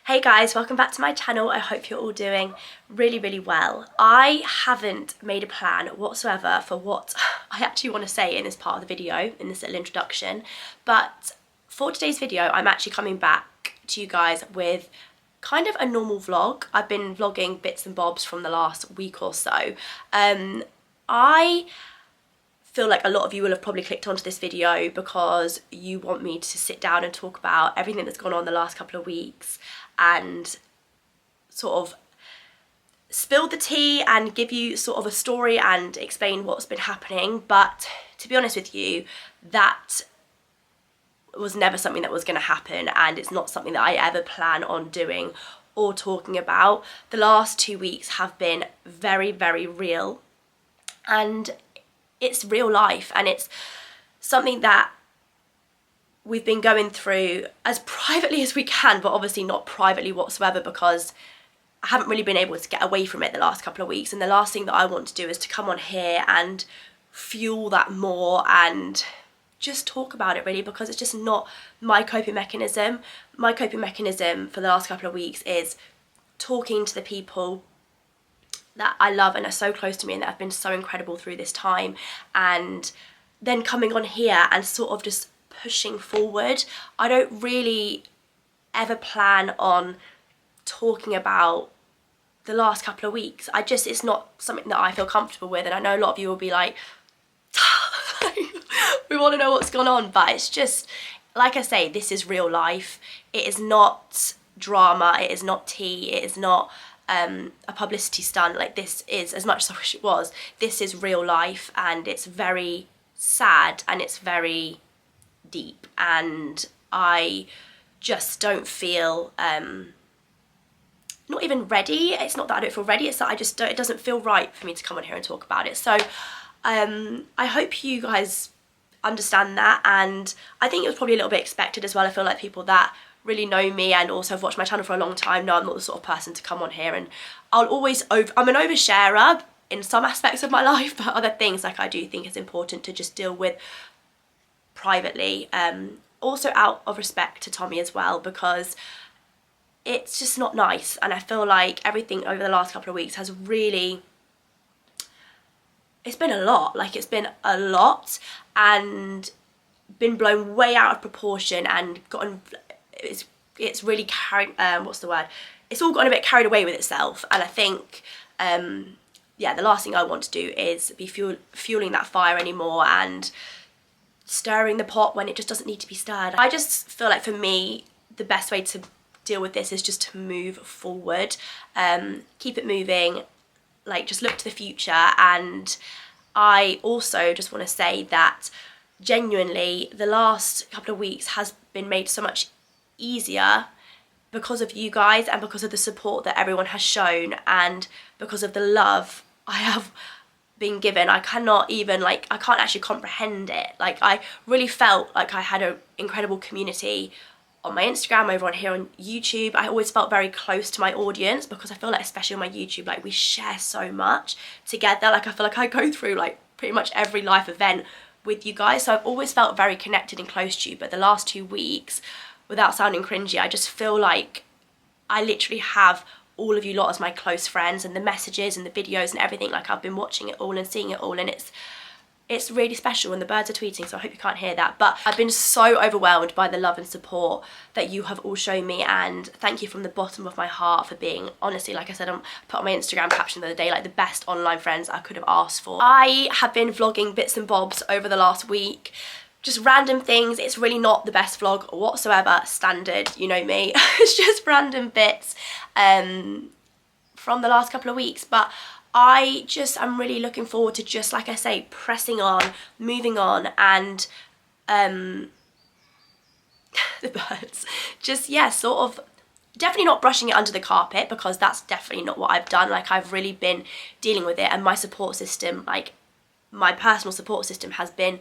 Hey guys, welcome back to my channel. I hope you're all doing really well. I haven't made a plan whatsoever for what I actually want to say in this part of the video, in this little introduction, but for today's video I'm actually coming back to you guys with kind of a normal vlog. I've been vlogging bits and bobs from the last week or so. I feel like a lot of you will have probably clicked onto this video because you want me to sit down and talk about everything that's gone on the last couple of weeks and sort of spill the tea and give you sort of a story and explain what's been happening. But to be honest with you, that was never something that was going to happen, and it's not something that I ever plan on doing or talking about. The last 2 weeks have been very real, and it's real life, and it's something that we've been going through as privately as we can, but obviously not privately whatsoever because I haven't really been able to get away from it the last couple of weeks. And the last thing that I want to do is to come on here and fuel that more and just talk about it really, because it's just not my coping mechanism. My coping mechanism for the last couple of weeks is talking to the people that I love and are so close to me and that have been so incredible through this time, and then coming on here and sort of just pushing forward. I don't really ever plan on talking about the last couple of weeks. It's not something that I feel comfortable with, and I know a lot of you will be like, we want to know what's gone on, but it's just, like I say, this is real life. It is not drama, it is not tea, it is not a publicity stunt. Like, this is, as much as I wish it was, this is real life, and it's very sad and it's very deep, and I just don't feel not even ready. It's not that I don't feel ready, it's that I just don't, it doesn't feel right for me to come on here and talk about it. So I hope you guys understand that, and I think it was probably a little bit expected as well. I feel like people that really know me and also have watched my channel for a long time know I'm not the sort of person to come on here and I'm an oversharer in some aspects of my life, but other things, like, I do think it's important to just deal with privately, also out of respect to Tommy as well, because it's just not nice. And I feel like everything over the last couple of weeks has really, it's been a lot, and been blown way out of proportion and gotten, it's really carried, it's all gotten a bit carried away with itself. And I think yeah, the last thing I want to do is be fueling that fire anymore and stirring the pot when it just doesn't need to be stirred. I just feel like, for me, the best way to deal with this is just to move forward, keep it moving, like, just look to the future. And I also just want to say that genuinely the last couple of weeks has been made so much easier because of you guys and because of the support that everyone has shown and because of the love I have been given. I cannot even, like, I can't actually comprehend it. Like, I really felt like I had an incredible community on my Instagram, over on here on YouTube. I always felt very close to my audience because I feel like, especially on my YouTube, like, we share so much together. Like, I feel like I go through, like, pretty much every life event with you guys, so I've always felt very connected and close to you. But the last 2 weeks, without sounding cringy, I just feel like I literally have all of you lot as my close friends, and the messages and the videos and everything, like, I've been watching it all and seeing it all, and it's really special. And the birds are tweeting, so I hope you can't hear that, but I've been so overwhelmed by the love and support that you have all shown me, and thank you from the bottom of my heart for being, honestly, like I said, I put on my Instagram caption the other day, like, the best online friends I could have asked for. I have been vlogging bits and bobs over the last week, just random things. It's really not the best vlog whatsoever, standard, you know me. It's just random bits from the last couple of weeks, but I'm really looking forward to, just like I say, pressing on, moving on, and the birds, just, yeah, sort of definitely not brushing it under the carpet, because that's definitely not what I've done. Like, I've really been dealing with it, and my support system, like, my personal support system has been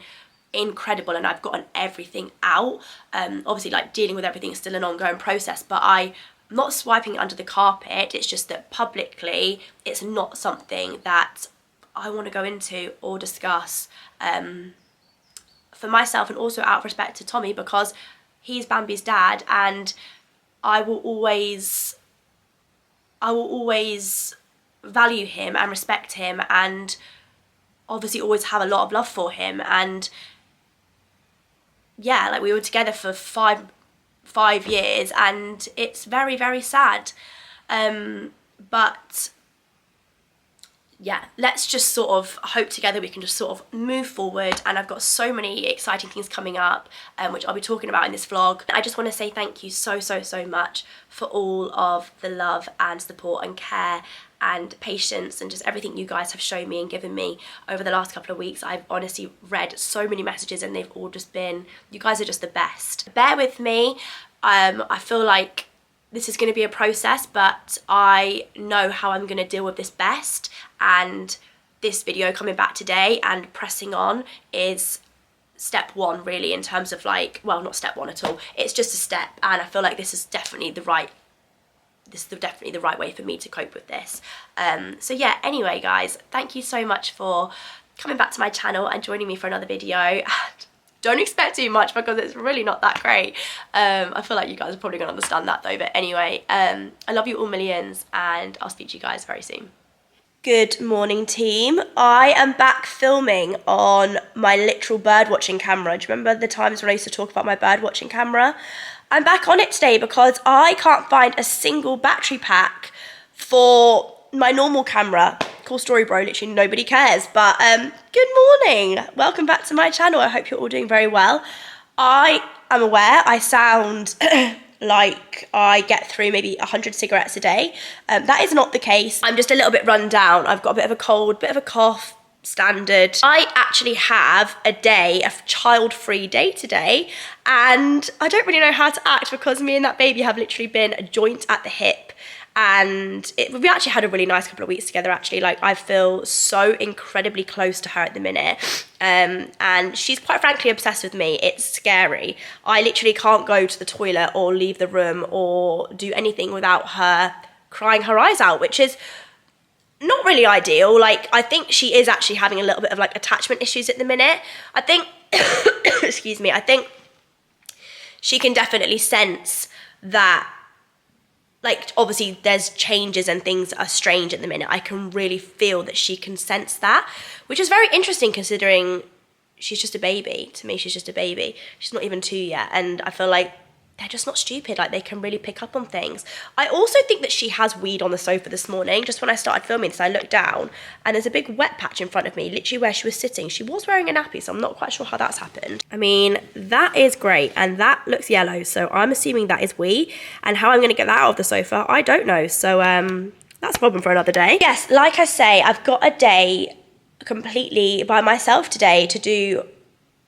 incredible, and I've gotten everything out. Obviously, like, dealing with everything is still an ongoing process, but I'm not swiping it under the carpet. It's just that publicly it's not something that I want to go into or discuss, for myself, and also out of respect to Tommy, because he's Bambi's dad, and I will always value him and respect him, and obviously always have a lot of love for him. And yeah, like we were together for five years, and it's very, very sad. But yeah, let's just sort of hope together we can just sort of move forward. And I've got so many exciting things coming up, which I'll be talking about in this vlog. I just want to say thank you so much for all of the love and support and care and patience and just everything you guys have shown me and given me over the last couple of weeks. I've honestly read so many messages, and they've all just been, you guys are just the best. Bear with me. I feel like this is going to be a process, but I know how I'm going to deal with this best. And this video coming back today and pressing on is step one, really, in terms of like, well, not step one at all. It's just a step, and I feel like this is definitely the right way for me to cope with this. So yeah, anyway guys, thank you so much for coming back to my channel and joining me for another video. Don't expect too much because it's really not that great. I feel like you guys are probably gonna understand that though, but anyway, I love you all millions, and I'll speak to you guys very soon. Good morning, team. I am back filming on my literal bird watching camera. Do you remember the times when I used to talk about my bird watching camera? I'm back on it today because I can't find a single battery pack for my normal camera. Cool story, bro, literally nobody cares. But good morning, welcome back to my channel. I hope you're all doing very well. I am aware I sound like I get through maybe 100 cigarettes a day. That is not the case. I'm just a little bit run down. I've got a bit of a cold, bit of a cough, standard. I actually have a child-free day today, and I don't really know how to act because me and that baby have literally been a joint at the hip. And we actually had a really nice couple of weeks together, actually. Like, I feel so incredibly close to her at the minute. And she's quite frankly obsessed with me. It's scary. I literally can't go to the toilet or leave the room or do anything without her crying her eyes out, which is not really ideal. Like, I think she is actually having a little bit of like attachment issues at the minute. I think, excuse me, I think she can definitely sense that, like, obviously there's changes and things are strange at the minute. I can really feel that she can sense that, which is very interesting considering she's just a baby. To me, she's just a baby. She's not even 2 yet. And I feel like they're just not stupid. Like, they can really pick up on things. I also think that she has weed on the sofa this morning. Just when I started filming this, I looked down and there's a big wet patch in front of me, literally where she was sitting. She was wearing a nappy, so I'm not quite sure how that's happened. I mean, that is great, and that looks yellow, so I'm assuming that is wee. And how I'm gonna get that out of the sofa, I don't know. So that's a problem for another day. Yes, like I say, I've got a day completely by myself today to do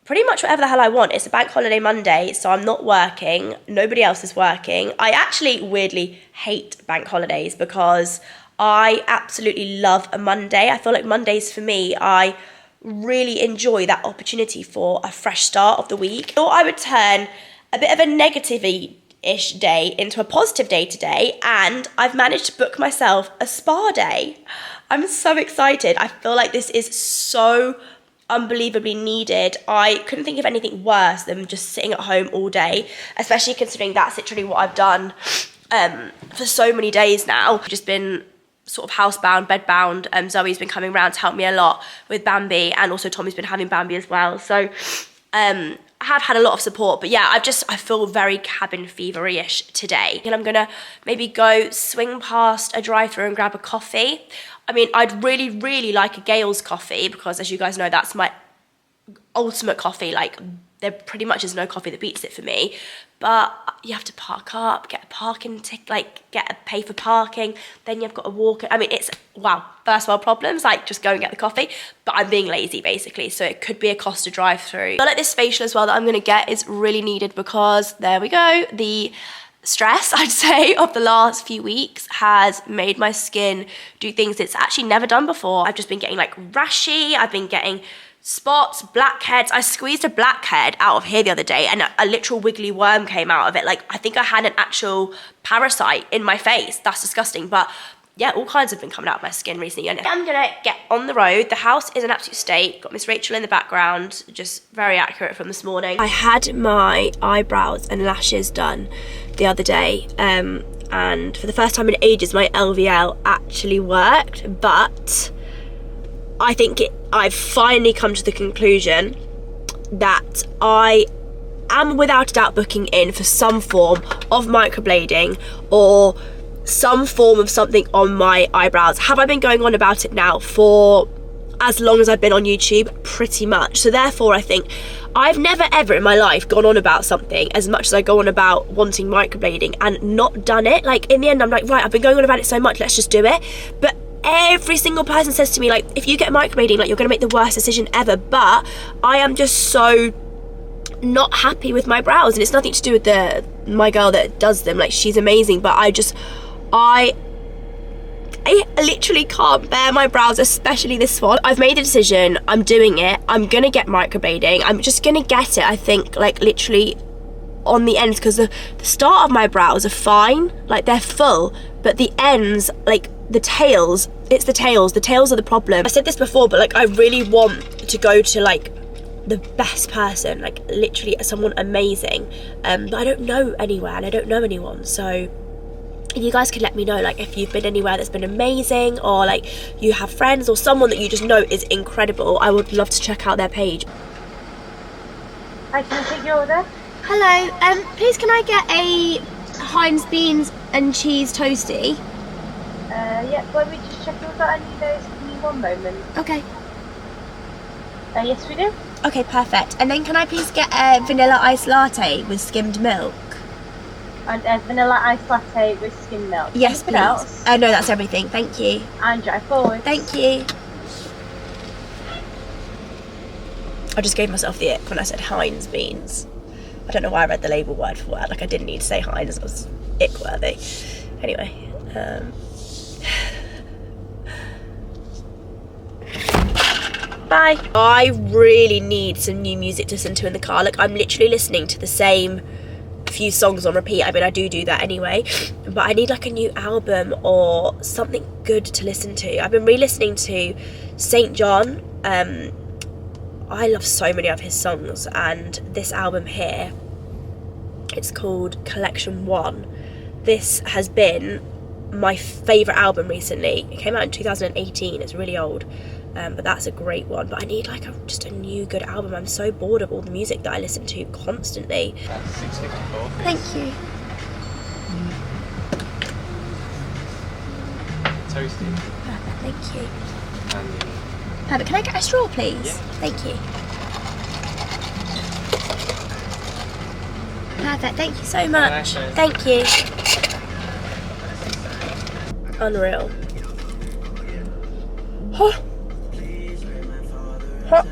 pretty much whatever the hell I want. It's a bank holiday Monday, so I'm not working. Nobody else is working. I actually weirdly hate bank holidays because I absolutely love a Monday. I feel like Mondays for me, I really enjoy that opportunity for a fresh start of the week. I thought I would turn a bit of a negative-ish day into a positive day today, and I've managed to book myself a spa day. I'm so excited. I feel like this is so unbelievably needed. I couldn't think of anything worse than just sitting at home all day, especially considering that's literally what I've done for so many days now. I've just been sort of housebound, bedbound. Zoe's been coming around to help me a lot with Bambi, and also Tommy's been having Bambi as well. So I have had a lot of support, but yeah, I feel very cabin fever-ish today. And I'm gonna maybe go swing past a drive-thru and grab a coffee. I mean, I'd really, really like a Gale's coffee because, as you guys know, that's my ultimate coffee. Like, there pretty much is no coffee that beats it for me. But you have to park up, get a parking ticket, like pay for parking, then you've got to walk. I mean, it's, wow, first world problems, like just go and get the coffee. But I'm being lazy, basically, so it could be a cost to drive through. But like this facial as well that I'm gonna get is really needed because, there we go, the stress, I'd say, of the last few weeks has made my skin do things it's actually never done before. I've just been getting like rashy, I've been getting spots, blackheads. I squeezed a blackhead out of here the other day and a literal wiggly worm came out of it. Like, I think I had an actual parasite in my face. That's disgusting. But yeah, all kinds have been coming out of my skin recently. And I'm gonna get on the road. The house is an absolute state. Got Miss Rachel in the background, just very accurate from this morning. I had my eyebrows and lashes done the other day, and for the first time in ages my LVL actually worked, but I think I've finally come to the conclusion that I am without a doubt booking in for some form of microblading or some form of something on my eyebrows. Have I been going on about it now for as long as I've been on YouTube? Pretty much. So therefore I think I've never ever in my life gone on about something as much as I go on about wanting microblading and not done it. Like in the end I'm like, right, I've been going on about it so much, let's just do it. But every single person says to me, like, if you get microblading, like, you're going to make the worst decision ever. But I am just so not happy with my brows, and it's nothing to do with my girl that does them. Like, she's amazing, but I literally can't bear my brows, especially this one. I've made a decision, I'm doing it, I'm gonna get microblading. I'm just gonna get it, I think, like, literally on the ends, because the start of my brows are fine, like, they're full, but the ends, like, the tails, it's the tails are the problem. I said this before, but, like, I really want to go to, like, the best person, like, literally someone amazing, but I don't know anywhere and I don't know anyone. So if you guys could let me know, like, if you've been anywhere that's been amazing, or like you have friends or someone that you just know is incredible, I would love to check out their page. Hi, can I take your order? Hello, please can I get a Heinz beans and cheese toasty? Yeah, let me just check if we've got any of those. Give me one moment. Okay. Yes, we do. Okay, perfect. And then can I please get a vanilla iced latte with skimmed milk? And a vanilla iced latte with skimmed milk. Yes, Anything please. else? No, that's everything. Thank you. And drive forward. Thank you. I just gave myself the ick when I said Heinz beans. I don't know why I read the label word for word. Like, I didn't need to say Heinz. It was ick-worthy. Anyway, bye. I really need some new music to listen to in the car. Like, I'm literally listening to the same few songs on repeat. I mean, I do that anyway, but I need like a new album or something good to listen to. I've been re-listening to St. John. I love so many of his songs, and this album here, it's called Collection 1. This has been my favourite album recently. It came out in 2018, it's really old, but that's a great one. But I need like just a new good album. I'm so bored of all the music that I listen to constantly. That's $6.54. Thank you. Toasty. Perfect, thank you. And Perfect, can I get a straw please? Yeah. Thank you. Perfect, thank you so much. nice day. Thank you. Unreal. Huh. Huh.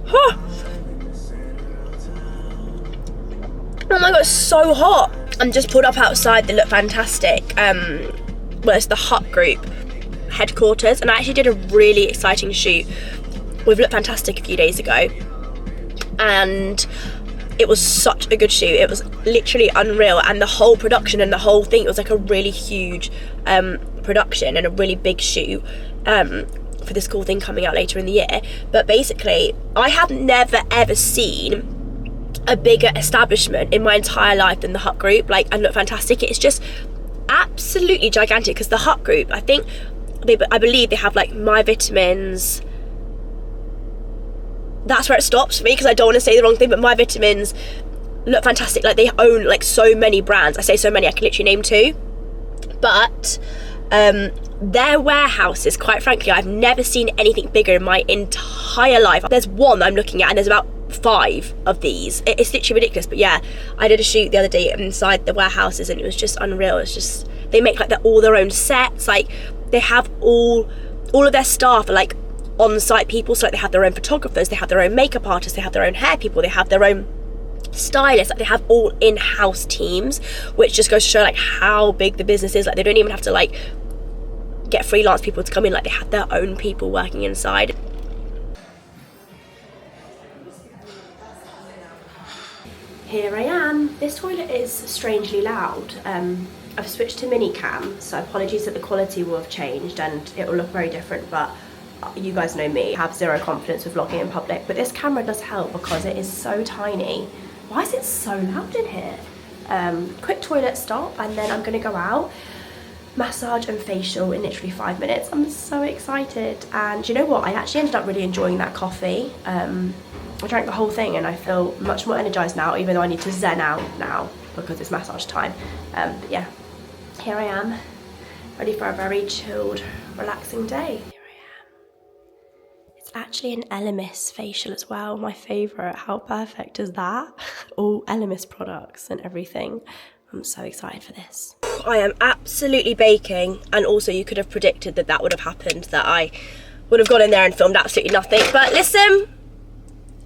Huh. Oh my god, it's so hot. I'm just pulled up outside the Look Fantastic, well, it's the Hut Group headquarters, and I actually did a really exciting shoot with Look Fantastic a few days ago, and it was such a good shoot. It was literally unreal, and the whole production and the whole thing, it was like a really huge production and a really big shoot for this cool thing coming out later in the year. But basically, I have never ever seen a bigger establishment in my entire life than the Hut Group, like, and Look Fantastic. It's just absolutely gigantic, because the Hut Group, I believe they have like My Vitamins. That's where it stops for me, because I don't want to say the wrong thing, but My Vitamins, Look Fantastic, like, they own like so many brands. I say so many, I can literally name 2. But their warehouses, quite frankly, I've never seen anything bigger in my entire life. There's one I'm looking at, and there's about 5 of these. It's literally ridiculous. But yeah, I did a shoot the other day inside the warehouses, and it was just unreal. It's just, they make like all their own sets. Like, they have all of their staff are like on-site people, so like, they have their own photographers, they have their own makeup artists, they have their own hair people, they have their own stylists. Like, they have all in-house teams, which just goes to show like how big the business is. Like, they don't even have to like get freelance people to come in. Like, they have their own people working inside. Here I am. This toilet is strangely loud. I've switched to mini cam, so apologies that the quality will have changed and it will look very different, but You guys know me, I have zero confidence with vlogging in public, but this camera does help because it is so tiny. Why is it so loud in here? Quick toilet stop, and then I'm gonna go out, massage and facial in literally 5 minutes. I'm so excited. And you know what, I actually ended up really enjoying that coffee. I drank the whole thing and I feel much more energized now, even though I need to zen out now because it's massage time. But yeah, here I am, ready for a very chilled, relaxing day. Here I am. It's actually an Elemis facial as well, my favourite. How perfect is that? All Elemis products and everything. I'm so excited for this. I am absolutely baking, and also you could have predicted that that would have happened, that I would have gone in there and filmed absolutely nothing. But listen,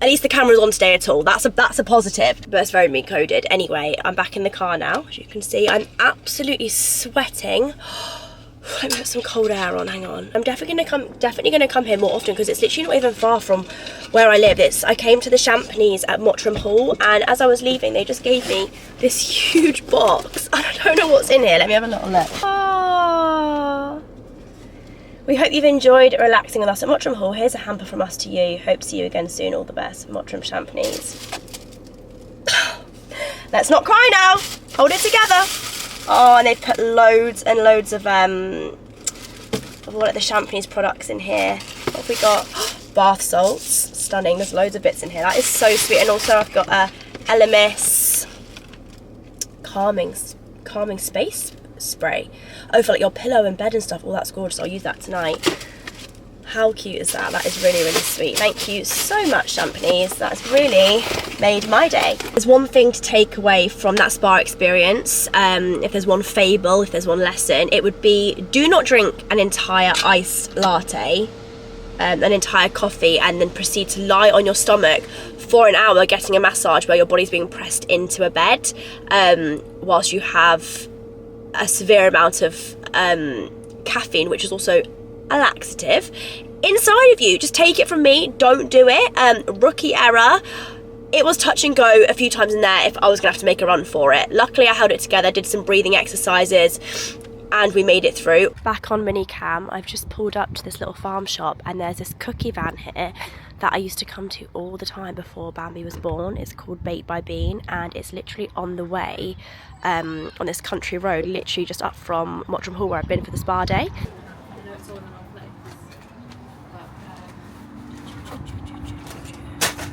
at least the camera's on today at all. That's a positive, but it's very me coded. Anyway, I'm back in the car now. As you can see, I'm absolutely sweating. Let me put some cold air on, hang on. I'm definitely gonna come here more often because it's literally not even far from where I live. I came to the Champneys at Mottram Hall, and as I was leaving, they just gave me this huge box. And I don't know what's in here. Let me have a little look. Oh. We hope you've enjoyed relaxing with us at Mottram Hall. Here's a hamper from us to you. Hope to see you again soon. All the best, Mottram Champneys. Let's not cry now. Hold it together. Oh, and they've put loads and loads of all of the Champneys products in here. What have we got? Bath salts. Stunning. There's loads of bits in here. That is so sweet. And also I've got a Elemis calming space spray. Oh, for like your pillow and bed and stuff. Oh, that's gorgeous. I'll use that tonight. How cute is that? That is really, really sweet. Thank you so much, Champneys. That's really made my day. There's one thing to take away from that spa experience. If there's one fable, if there's one lesson, it would be do not drink an entire iced latte, an entire coffee, and then proceed to lie on your stomach for an hour getting a massage where your body's being pressed into a bed whilst you have a severe amount of caffeine, which is also a laxative, inside of you. Just take it from me, don't do it. Rookie error. It was touch and go a few times in there if I was gonna have to make a run for it. Luckily I held it together, did some breathing exercises, and we made it through. Back on mini cam, I've just pulled up to this little farm shop, and there's this cookie van here that I used to come to all the time before Bambi was born. It's called Baked by Bean, and it's literally on the way on this country road, literally just up from Mottram Hall where I've been for the spa day.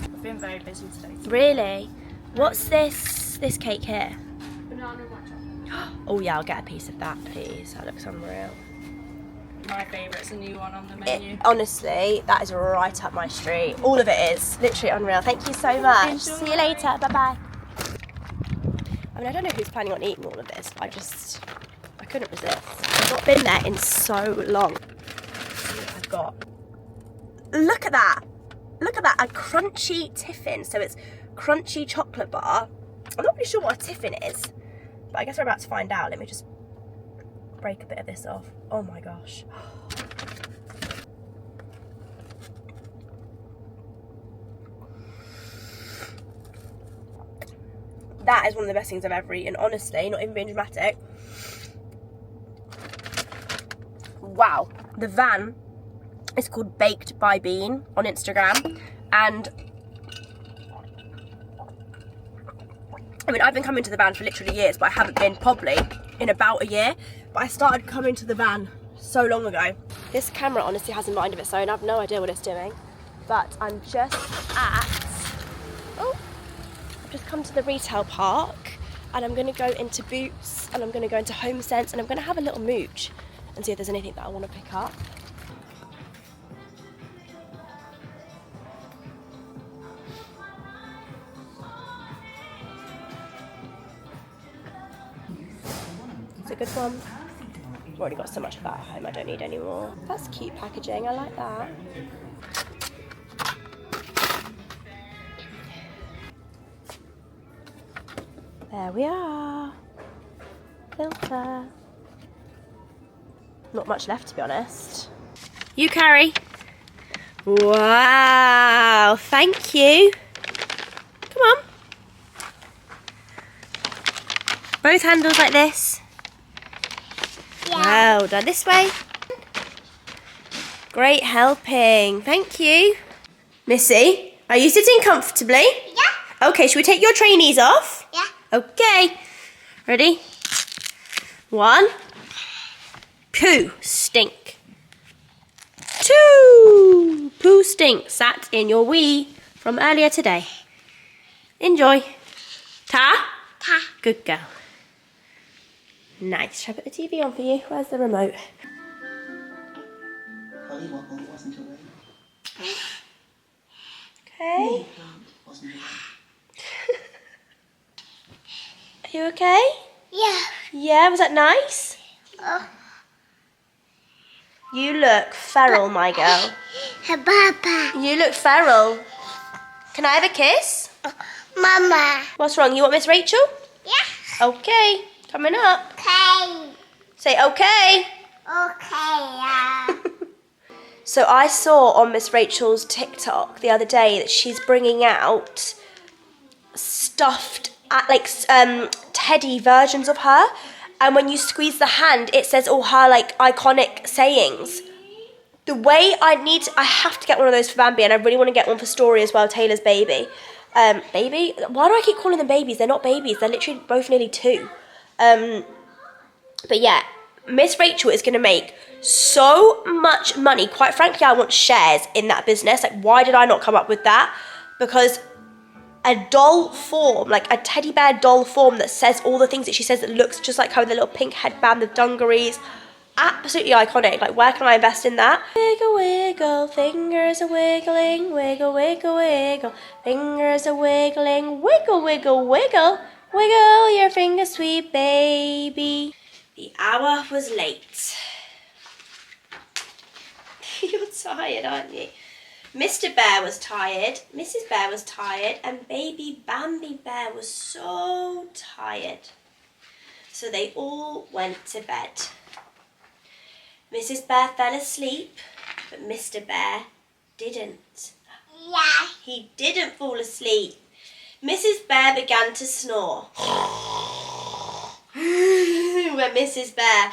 I've been very busy today. Really? What's this cake here? Banana matcha. Oh yeah, I'll get a piece of that, please. That looks unreal. My favourite's a new one on the menu. Honestly, that is right up my street. All of it is literally unreal. Thank you so much. Enjoy. See you later. Bye bye. I mean, I don't know who's planning on eating all of this. I couldn't resist. I've not been there in so long. I've got. Look at that. Look at that. A crunchy tiffin. So it's crunchy chocolate bar. I'm not really sure what a tiffin is, but I guess we're about to find out. Let me just break a bit of this off. Oh my gosh. That is one of the best things I've ever eaten, honestly, not even being dramatic. Wow. The van is called Baked by Bean on Instagram, and I mean, I've been coming to the van for literally years, but I haven't been probably in about a year. But I started coming to the van so long ago. This camera honestly has a mind of its own. I have no idea what it's doing. But I'm just I've just come to the retail park, and I'm gonna go into Boots, and I'm gonna go into Home Sense, and I'm gonna have a little mooch and see if there's anything that I wanna pick up. It's a good one. I've already got so much of that at home, I don't need any more. That's cute packaging, I like that. There we are. Filter. Not much left, to be honest. You carry. Wow, thank you. Come on. Both handles like this. Yeah. Well done. This way. Great helping. Thank you. Missy, are you sitting comfortably? Yeah. Okay, should we take your trainees off? Yeah. Okay. Ready? 1. Poo stink. 2. Poo stink sat in your wee from earlier today. Enjoy. Ta? Ta. Good girl. Nice. Shall I put the TV on for you? Where's the remote? Holly Wobble wasn't awake. Okay. Lily Plant wasn't awake. Are you okay? Yeah. Yeah, was that nice? Oh. You look feral, my girl. Papa. You look feral. Can I have a kiss? Mama. What's wrong? You want Miss Rachel? Yeah. Okay. Coming up. Okay. Say okay. Okay. So I saw on Miss Rachel's TikTok the other day that she's bringing out stuffed, teddy versions of her. And when you squeeze the hand, it says all her, like, iconic sayings. The way I have to get one of those for Bambi, and I really want to get one for Story as well, Taylor's baby. Baby? Why do I keep calling them babies? They're not babies. They're literally both nearly 2. But yeah, Miss Rachel is going to make so much money. Quite frankly, I want shares in that business. Like, why did I not come up with that? Because a doll form, like a teddy bear doll form that says all the things that she says, that looks just like her with a little pink headband, the dungarees, absolutely iconic. Like, where can I invest in that? Wiggle, wiggle, fingers a wiggling, wiggle, wiggle, wiggle, fingers a wiggling, wiggle, wiggle, wiggle, wiggle your fingers, sweet baby. The hour was late. You're tired, aren't you? Mr. Bear was tired, Mrs. Bear was tired, and baby Bambi Bear was so tired. So they all went to bed. Mrs. Bear fell asleep, but Mr. Bear didn't. Yeah. He didn't fall asleep. Mrs. Bear began to snore. When Mrs. Bear...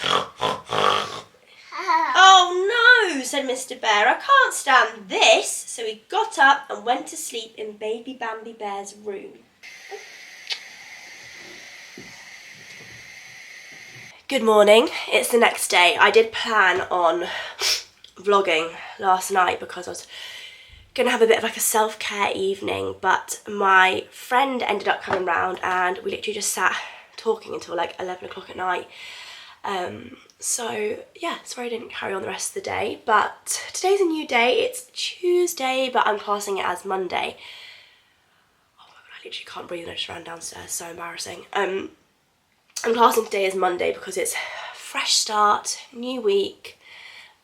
Oh no, said Mr. Bear, I can't stand this. So he got up and went to sleep in baby Bambi Bear's room. Good morning, it's the next day. I did plan on vlogging last night because I was going to have a bit of like a self-care evening, but my friend ended up coming round and we literally just sat talking until like 11 o'clock at night. So yeah, sorry I didn't carry on the rest of the day, but today's a new day. It's Tuesday, but I'm classing it as Monday. Oh my god, I literally can't breathe and I just ran downstairs, so embarrassing. I'm classing today as Monday because it's fresh start, new week,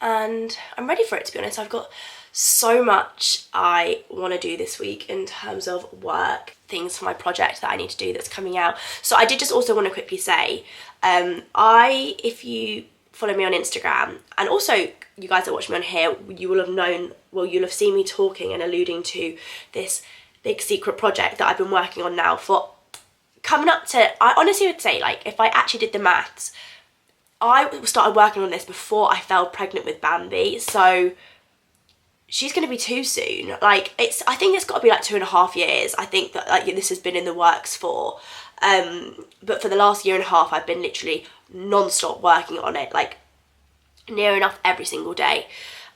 and I'm ready for it, to be honest. I've got so much I want to do this week in terms of work, things for my project that I need to do that's coming out. So I did just also want to quickly say, if you follow me on Instagram, and also you guys that watch me on here, you will have known, well, you'll have seen me talking and alluding to this big secret project that I've been working on now for coming up to, I honestly would say, like, if I actually did the maths, I started working on this before I fell pregnant with Bambi, so she's going to be 2 soon. Like, I think it's got to be like 2.5 years. I think that like this has been in the works for, but for the last 1.5 years, I've been literally non-stop working on it, like near enough every single day.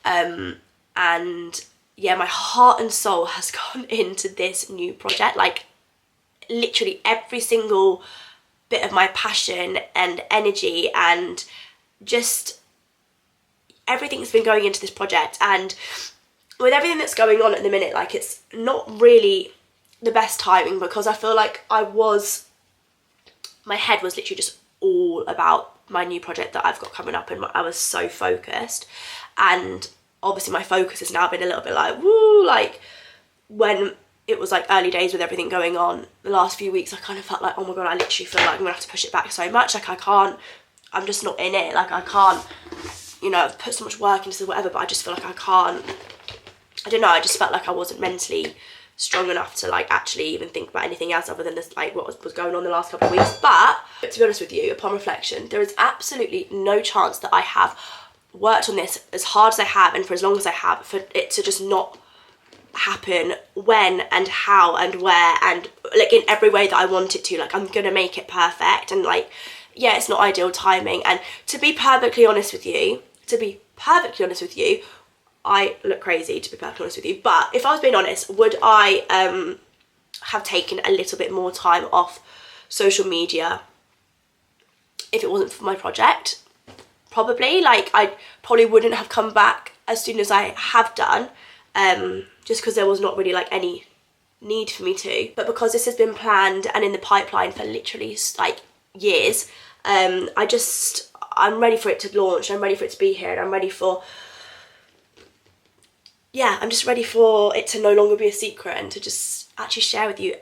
And yeah, my heart and soul has gone into this new project. Like, literally every single bit of my passion and energy and just everything's been going into this project. And with everything that's going on at the minute, like, it's not really the best timing because I feel like my head was literally just all about my new project that I've got coming up, and I was so focused. And obviously my focus has now been a little bit like, woo, like when it was like early days with everything going on the last few weeks, I kind of felt like, oh my god, I literally feel like I'm gonna have to push it back so much. Like, I'm just not in it. Like, I can't, you know, I've put so much work into whatever, but I just feel like I can't, I don't know, I just felt like I wasn't mentally strong enough to like actually even think about anything else other than this, like what was going on the last couple of weeks. But to be honest with you, upon reflection, there is absolutely no chance that I have worked on this as hard as I have and for as long as I have, for it to just not happen when and how and where and like in every way that I want it to. Like, I'm gonna make it perfect, and like, yeah, it's not ideal timing. And to be perfectly honest with you, I look crazy, to be perfectly honest with you, but if I was being honest, would I have taken a little bit more time off social media if it wasn't for my project? Probably. Like, I probably wouldn't have come back as soon as I have done, just because there was not really like any need for me to. But because this has been planned and in the pipeline for literally like years, I'm ready for it to launch, I'm ready for it to be here, and I'm just ready for it to no longer be a secret and to just actually share with you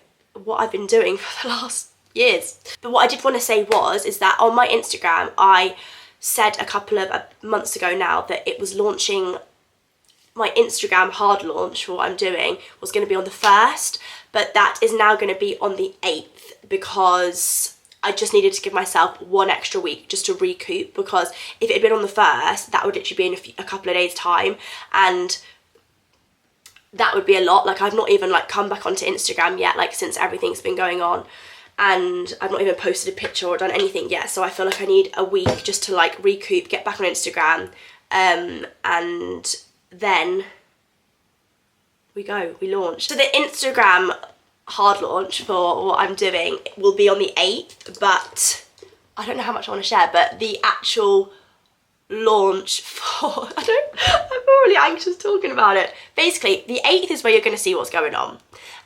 what I've been doing for the last years. But what I did want to say is that on my Instagram, I said a couple of months ago now that it was launching, my Instagram hard launch for what I'm doing was going to be on the 1st, but that is now going to be on the 8th because I just needed to give myself one extra week just to recoup, because if it had been on the 1st, that would literally be in a couple of days time, and that would be a lot. Like, I've not even like come back onto Instagram yet, like since everything's been going on, and I've not even posted a picture or done anything yet. So I feel like I need a week just to like recoup, get back on Instagram, and then we launch. So the Instagram hard launch for what I'm doing will be on the 8th, but I don't know how much I want to share, but the actual launch for, I'm really anxious talking about it. Basically, the 8th is where you're going to see what's going on,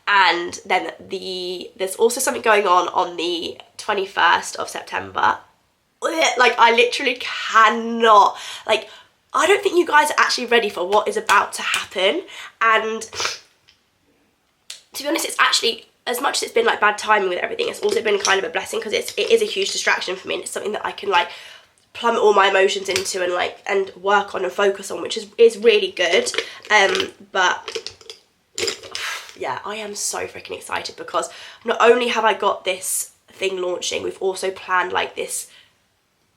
and then there's also something going on the 21st of September. Like, I literally cannot, like, I don't think you guys are actually ready for what is about to happen. And to be honest, it's actually, as much as it's been like bad timing with everything, it's also been kind of a blessing, because it is a huge distraction for me, and it's something that I can like plummet all my emotions into and work on and focus on, which is really good. But yeah, I am so freaking excited, because not only have I got this thing launching, we've also planned like this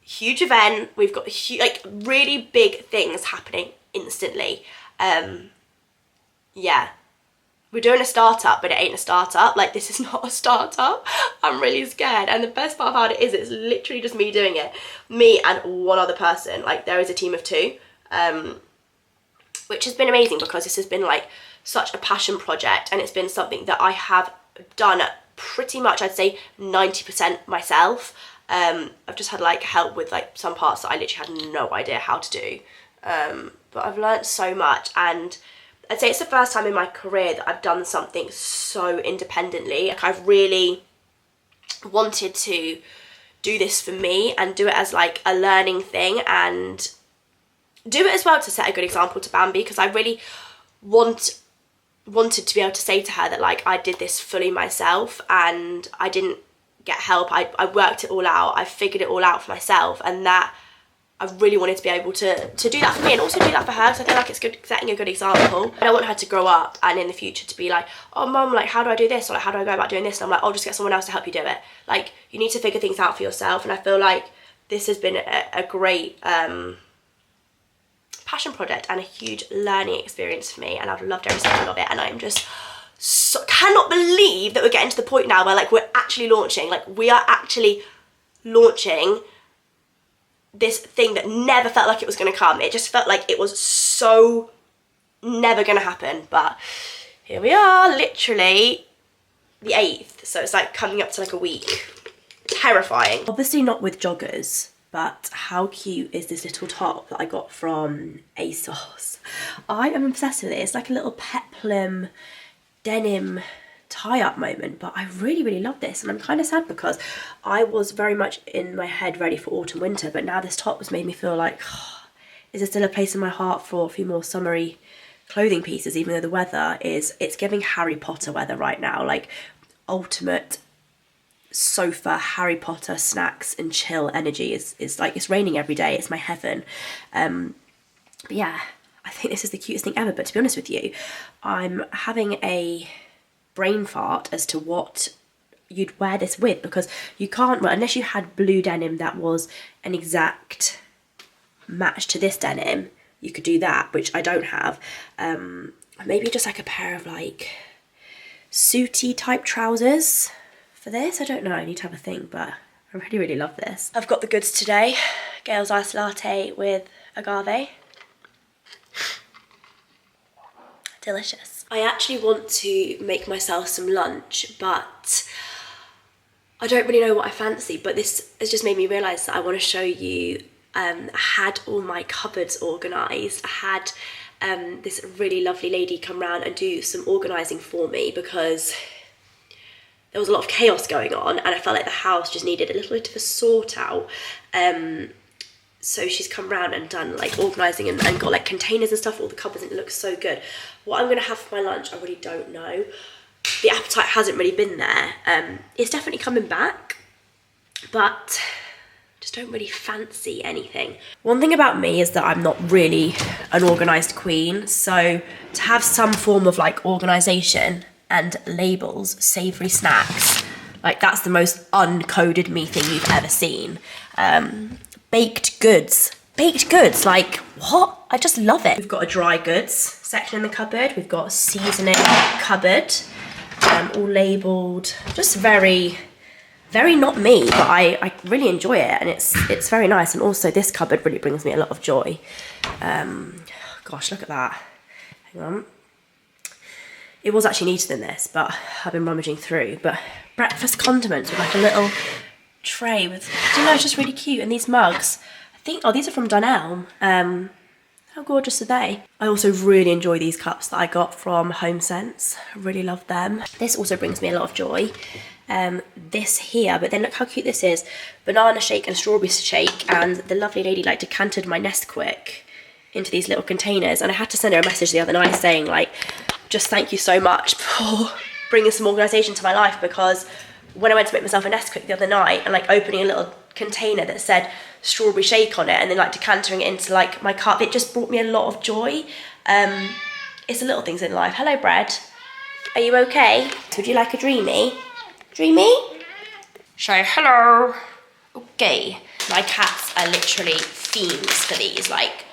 huge event. We've got like really big things happening instantly. Yeah, we're doing a startup, but it ain't a startup. Like, this is not a startup. I'm really scared. And the best part about it is it's literally just me doing it. Me and one other person. Like, there is a team of 2, which has been amazing, because this has been like such a passion project, and it's been something that I have done pretty much, I'd say 90% myself. I've just had like help with like some parts that I literally had no idea how to do. But I've learned so much, and I'd say it's the first time in my career that I've done something so independently. Like, I've really wanted to do this for me and do it as like a learning thing, and do it as well to set a good example to Bambi, because I really wanted to be able to say to her that like I did this fully myself, and I didn't get help. I worked it all out, I figured it all out for myself, and that I really wanted to be able to do that for me, and also do that for her, because I feel like it's good, setting a good example. I don't want her to grow up and in the future to be like, oh mum, like, how do I do this, or like, how do I go about doing this? And I'm like, oh, just get someone else to help you do it. Like, you need to figure things out for yourself. And I feel like this has been a great passion project and a huge learning experience for me, and I've loved every second of it. And I'm just cannot believe that we're getting to the point now where like we're actually launching. Like, we are actually launching this thing that never felt like it was going to come. It just felt like it was so never going to happen, but here we are, literally the 8th, so it's like coming up to like a week. Terrifying. Obviously not with joggers, but how cute is this little top that I got from ASOS? I am obsessed with it. It's like a little peplum denim tie-up moment, but I really love this, and I'm kind of sad because I was very much in my head ready for autumn winter, but now this top has made me feel like, oh, is there still a place in my heart for a few more summery clothing pieces, even though the weather it's giving Harry Potter weather right now, like ultimate sofa Harry Potter snacks and chill energy. Is like, it's raining every day, it's my heaven. But yeah, I think this is the cutest thing ever. But to be honest with you, I'm having a brain fart as to what you'd wear this with, because you can't, well, unless you had blue denim that was an exact match to this denim, you could do that, which I don't have. Maybe just like a pair of like suity type trousers for this. I don't know, I need to have a think, but I really love this. I've got the goods today. Gail's iced latte with agave. Delicious. I actually want to make myself some lunch, but I don't really know what I fancy, but this has just made me realise that I want to show you. I had all my cupboards organised. I had this really lovely lady come round and do some organising for me because there was a lot of chaos going on and I felt like the house just needed a little bit of a sort out. So she's come round and done like organising and got like containers and stuff, all the cupboards, and it looks so good. What I'm going to have for my lunch, I really don't know. The appetite hasn't really been there. It's definitely coming back, but just don't really fancy anything. One thing about me is that I'm not really an organised queen, so to have some form of like organisation and labels, savoury snacks, like that's the most uncoded me thing you've ever seen. Baked goods, like what? I just love it. We've got a dry goods section in the cupboard, we've got a seasoning cupboard, all labelled, just very not me, but I really enjoy it, and it's very nice. And also this cupboard really brings me a lot of joy. Gosh, look at that. Hang on. It was actually neater than this, but I've been rummaging through. But breakfast condiments with like a little tray with, do you know, it's just really cute. And these mugs, I think, oh, these are from Dunelm. How gorgeous are they? I also really enjoy these cups that I got from HomeSense. I really love them. This also brings me a lot of joy. This here, but then look how cute this is. Banana shake and strawberry shake, and the lovely lady like decanted my Nesquik into these little containers, and I had to send her a message the other night saying like, just thank you so much for bringing some organisation to my life, because when I went to make myself a Nesquik the other night and like opening a little container that said strawberry shake on it and then like decantering it into like my cup, it just brought me a lot of joy. It's the little things in life. Hello, Bread. Are you okay? Would you like a dreamy? Dreamy? Say hello. Okay. My cats are literally fiends for these. Like,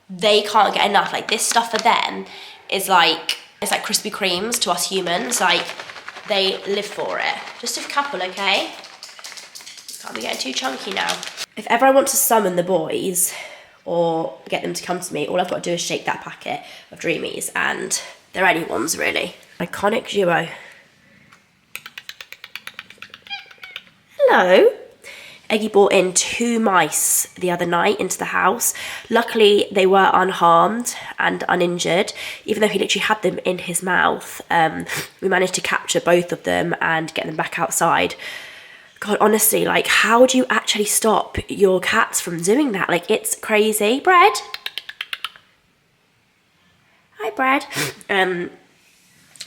they can't get enough. Like, this stuff for them is like, it's like Krispy Kremes to us humans. Like, they live for it. Just a couple, okay? Can't be getting too chunky now. If ever I want to summon the boys or get them to come to me, all I've got to do is shake that packet of Dreamies, and they're anyone's really. Iconic duo. Hello. Eggy brought in 2 mice the other night into the house. Luckily, they were unharmed and uninjured, even though he literally had them in his mouth. We managed to capture both of them and get them back outside. God, honestly, like, how do you actually stop your cats from doing that? Like, it's crazy. Bread? Hi, Bread.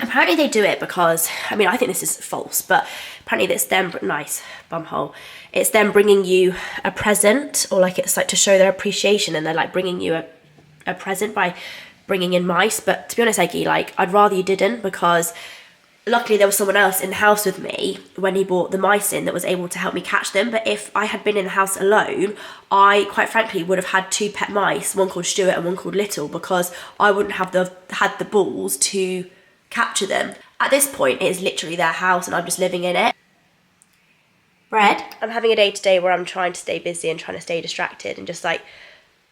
Apparently they do it because, I mean, I think this is false, but apparently it's them, nice bumhole, it's them bringing you a present, or like it's like to show their appreciation, and they're like bringing you a present by bringing in mice. But to be honest, Eggy, like, I'd rather you didn't, because luckily there was someone else in the house with me when he brought the mice in that was able to help me catch them. But if I had been in the house alone, I quite frankly would have had 2 pet mice, one called Stuart and one called Little, because I wouldn't have had the balls to capture them. At this point, it is literally their house and I'm just living in it. Bread? I'm having a day today where I'm trying to stay busy and trying to stay distracted and just like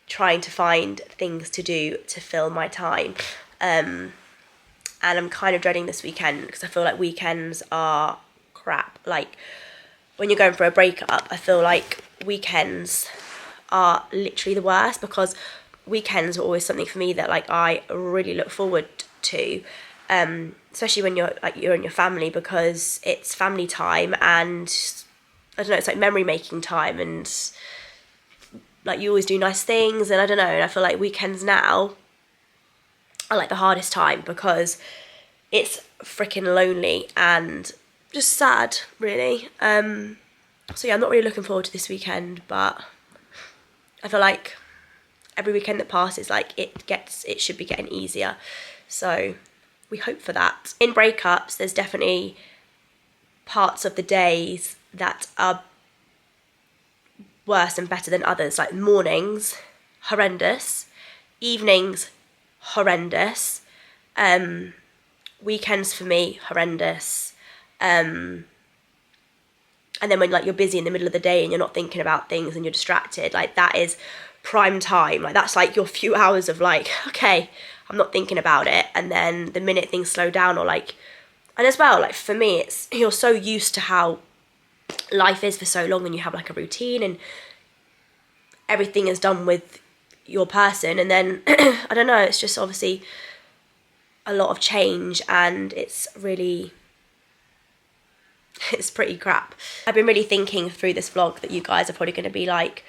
trying to find things to do to fill my time. And I'm kind of dreading this weekend because I feel like weekends are crap. Like, when you're going for a breakup, I feel like weekends are literally the worst, because weekends are always something for me that like I really look forward to. Especially when you're in your family, because it's family time, and I don't know, it's like memory making time, and like you always do nice things, and I don't know, and I feel like weekends now are like the hardest time because it's freaking lonely and just sad, really. So yeah, I'm not really looking forward to this weekend, but I feel like every weekend that passes, like it should be getting easier. So we hope for that. In breakups, there's definitely parts of the days that are worse and better than others. Like mornings horrendous. Evenings, horrendous. Weekends for me, horrendous. And then when like you're busy in the middle of the day and you're not thinking about things and you're distracted, like that is prime time. Like that's like your few hours of like, okay, I'm not thinking about it. And then the minute things slow down, or like, and as well, like for me, it's, you're so used to how life is for so long, and you have like a routine and everything is done with your person, and then I don't know, it's just obviously a lot of change, and it's pretty crap. I've been really thinking through this vlog that you guys are probably going to be like,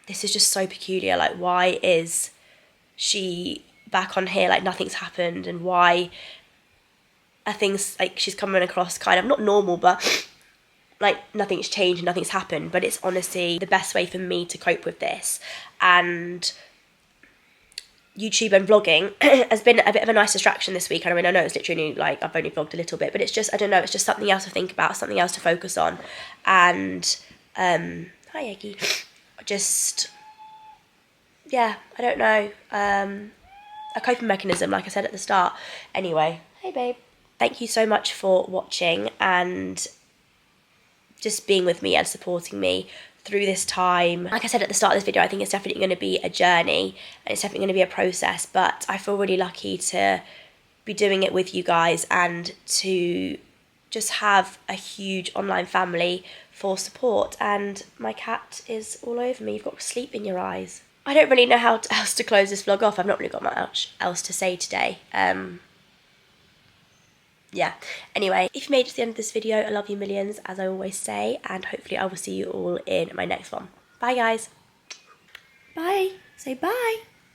this is just so peculiar, like why is she back on here like nothing's happened, and why are things like she's coming across kind of not normal, but like nothing's changed, nothing's happened. But it's honestly the best way for me to cope with this, and YouTube and vlogging has been a bit of a nice distraction this week. I mean, I know it's literally like I've only vlogged a little bit, but it's just, I don't know, it's just something else to think about, something else to focus on. And hi Eggie, just, yeah, I don't know, a coping mechanism, like I said at the start. Anyway, hey babe, thank you so much for watching and just being with me and supporting me through this time. Like I said at the start of this video, I think it's definitely going to be a journey, and it's definitely going to be a process, but I feel really lucky to be doing it with you guys, and to just have a huge online family for support. And my cat is all over me. You've got sleep in your eyes. I don't really know how else to close this vlog off. I've not really got much else to say today. Yeah, anyway, if you made it to the end of this video, I love you millions, as I always say, and hopefully I will see you all in my next one. Bye guys. Bye. Say bye.